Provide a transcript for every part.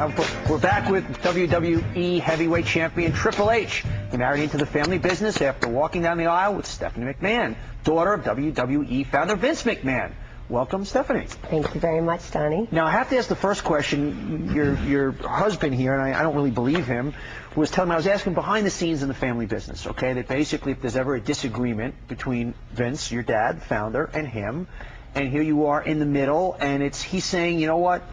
We're back with WWE Heavyweight Champion Triple H. He married into the family business after walking down the aisle with Stephanie McMahon, daughter of WWE founder Vince McMahon. Welcome, Stephanie. Thank you very much, Donny. Now, I have to ask the first question. Your husband here, and I don't really believe him, was telling me, I was asking behind the scenes in the family business, okay, that basically if there's ever a disagreement between Vince, your dad, founder, and him, and here you are in the middle, and he's saying, you know what,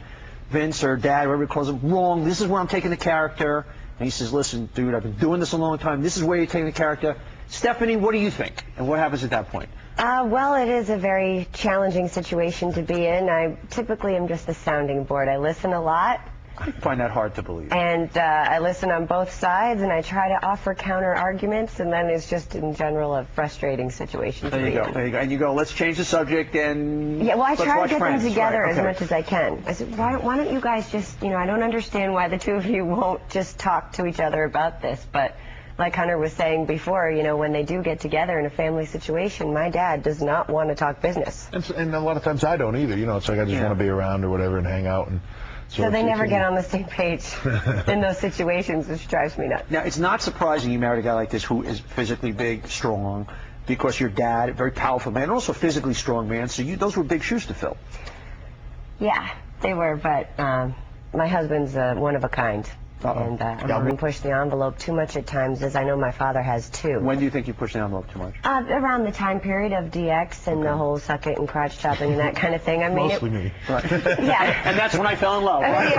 Vince or Dad, whatever he calls him, wrong, this is where I'm taking the character. And he says, listen, dude, I've been doing this a long time. This is where you're taking the character. Stephanie, what do you think? And what happens at that point? Well, it is a very challenging situation to be in. I typically am just the sounding board. I listen a lot. I find that hard to believe. And I listen on both sides, and I try to offer counter arguments, and then it's just, in general, a frustrating situation to be in. There you go. And you go, let's change the subject, and yeah, well, I try to get Friends. them together right, okay. as much as I can. I said, why don't you guys just, I don't understand why the two of you won't just talk to each other about this, but like Hunter was saying before, when they do get together in a family situation, my dad does not want to talk business. And a lot of times I don't either. It's like I just want to be around or whatever and hang out. And so they never get on the same page in those situations, which drives me nuts. Now, it's not surprising you married a guy like this who is physically big, strong, because your dad, a very powerful man, and also physically strong man, so those were big shoes to fill. Yeah, they were, but my husband's one of a kind. And I don't push the envelope too much at times, as I know my father has too. When do you think you pushed the envelope too much? Around the time period of DX and the whole suck it and crotch chopping and that kind of thing. I mean, mostly me. Right. Yeah. And that's when I fell in love. Right?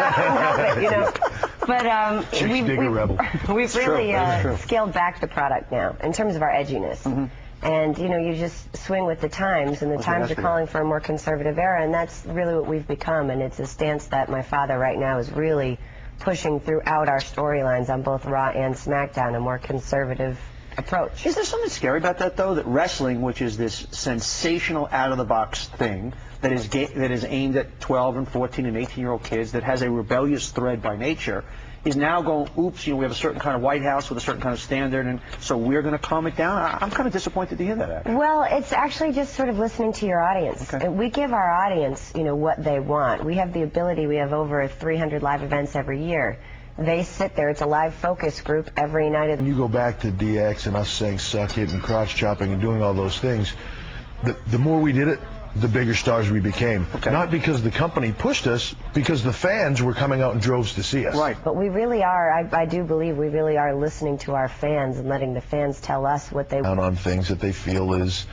But we've really scaled back the product now in terms of our edginess. Mm-hmm. And, you just swing with the times, and the times are calling for a more conservative era, and that's really what we've become, and it's a stance that my father right now is really pushing throughout our storylines on both Raw and SmackDown, a more conservative approach. Is there something scary about that, though, that wrestling, which is this sensational out-of-the-box thing that is aimed at 12 and 14 and 18-year-old kids, that has a rebellious thread by nature, is now going, oops, we have a certain kind of White House with a certain kind of standard, and so we're going to calm it down? I'm kind of disappointed to hear that, actually. Well, it's actually just sort of listening to your audience. Okay. We give our audience, what they want. We have the ability, we have over 300 live events every year. They sit there, it's a live focus group every night. When you go back to DX and us saying suck it and crotch chopping and doing all those things, the more we did it, the bigger stars we became. Okay. Not because the company pushed us, because the fans were coming out in droves to see us. Right. But we really are, I do believe we really are listening to our fans and letting the fans tell us what they want. On things that they feel is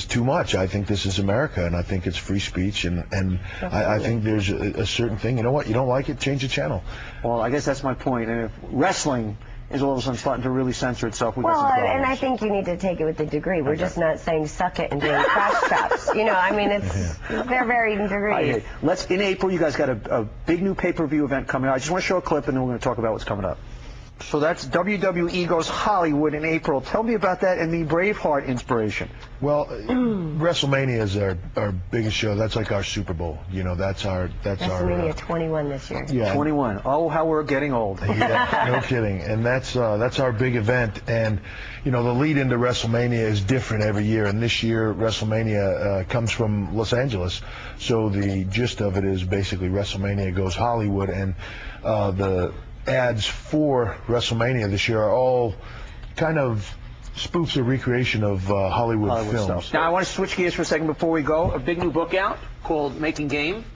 too much. I think this is America, and I think it's free speech, and I think there's a certain thing, you know what, you don't like it, change the channel. Well, I guess that's my point. And if wrestling is all of a sudden starting to really censor itself, we got some problems. And I think you need to take it with a degree. We're just not saying suck it and doing crotch chops. I mean, they're varying degrees. In April, you guys got a big new pay-per-view event coming out. I just want to show a clip, and then we're going to talk about what's coming up. So that's WWE Goes Hollywood in April. Tell me about that and the Braveheart inspiration. Well, Wrestlemania is our biggest show. That's like our Super Bowl. That's Wrestlemania 21 this year. Yeah. 21. Oh, how we're getting old. Yeah, no kidding. And that's our big event. And the lead into Wrestlemania is different every year. And this year, Wrestlemania comes from Los Angeles. So the gist of it is basically Wrestlemania Goes Hollywood, and the ads for Wrestlemania this year are all kind of spoofs or recreation of Hollywood films. Stuff. Now, I want to switch gears for a second before we go. A big new book out called Making Game.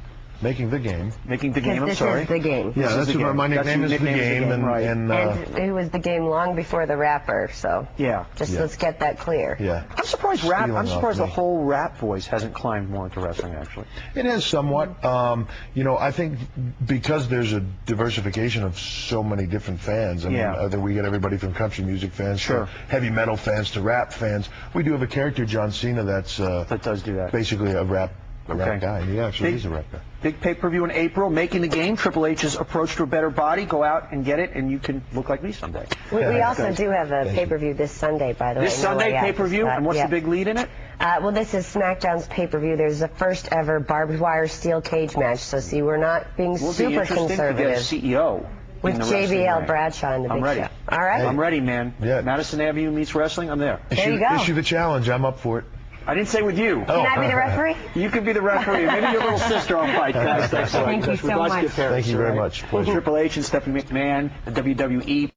Making the Game. Making the Game, I'm sorry. This is the game. Yeah, that's what my nickname is, the game. And it was the game long before the rapper, so let's get that clear. Yeah. I'm surprised the whole rap voice hasn't climbed more into wrestling, actually. It has somewhat. I think because there's a diversification of so many different fans. I mean, we get everybody from country music fans to heavy metal fans to rap fans. We do have a character, John Cena, that does do that. Basically a rap guy. He actually is a rap guy. Big pay-per-view in April, Making the Game, Triple H's approach to a better body. Go out and get it, and you can look like me someday. We also do have a pay-per-view this Sunday, by the way. This Sunday pay-per-view, and what's the big lead in it? Well, this is SmackDown's pay-per-view. There's the first ever barbed wire steel cage match. So see, we're not being super conservative. To get a CEO. With JBL Bradshaw in the big show. All right? I'm ready, man. Yeah. Madison Avenue meets wrestling, I'm there. There you go. Issue the challenge. I'm up for it. I didn't say with you. Can I be the referee? You could be the referee. Maybe your little sister will fight, guys. Thank you so much. Thank you very much. Pleasure. Triple H and Stephanie McMahon, the WWE